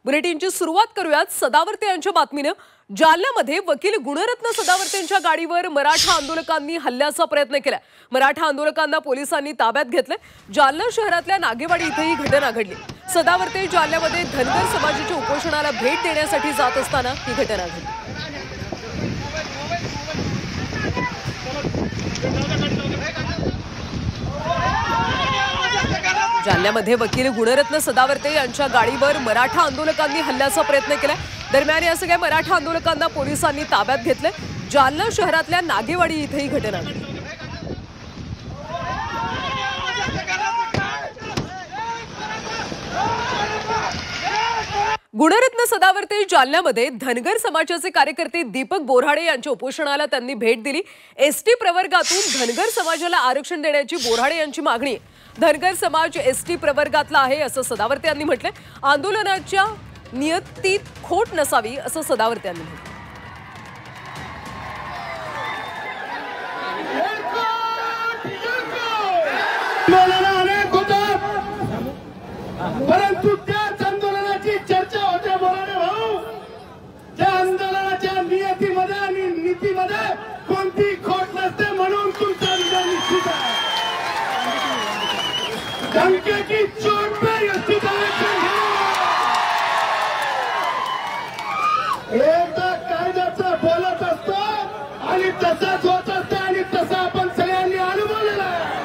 बुलेटिनची सुरुवात करूयात सदावर्ते यांच्या बातमीने। जालन्यामध्ये वकील गुणरत्न सदावर्तेंच्या गाडीवर मराठा आंदोलकांनी हल्ल्याचा प्रयत्न केला। मराठा आंदोलकांना पोलिसांनी ताब्यात घेतले। जालना शहरातल्या नागेवाडी इथे ही घटना घडली। सदावर्ते जालन्यामध्ये धनगर समाजाच्या उपोषणाला भेट देण्यासाठी जात असताना ही घटना घडली। जालन्यामध्ये वकील गुणरत्न सदावर्ते यांच्या गाडीवर मराठा आंदोलकांनी हल्ल्याचा प्रयत्न केला। दरम्यान या सगळ्या मराठा आंदोलकांना पोलिसांनी ताब्यात घेतले। जालना शहरातल्या नागेवाडी इथे ही घटना घडली। गुणरत्न सदावर्ते जालन्यामध्ये धनगर समाजाचे कार्यकर्ते दीपक बोराडे यांच्या उपोषणाला त्यांनी भेट दिली। एसटी प्रवर्गातून धनगर समाजाला आरक्षण देण्याची बोराडे यांची मागणी आहे। धनगर समाज एसटी प्रवर्गातला आहे असं सदावर्ते यांनी म्हटले। आंदोलनाच्या नियतीत खोट नसावी असं सदावर्ते यांनी म्हटलं। परंतु त्याच आंदोलनाची चर्चा होते बोराडे भाऊ। त्या आंदोलनाच्या नियतीमध्ये आणि नीतीमध्ये कोणती खोट नसते म्हणून तुमचा विजय निश्चित आहे। धमकी की चोट पे एसटी एकदा कायद्याचं बोलत असतो आणि तसाच होत असतं आणि तसा आपण सगळ्यांनी अनुभवलेला आहे।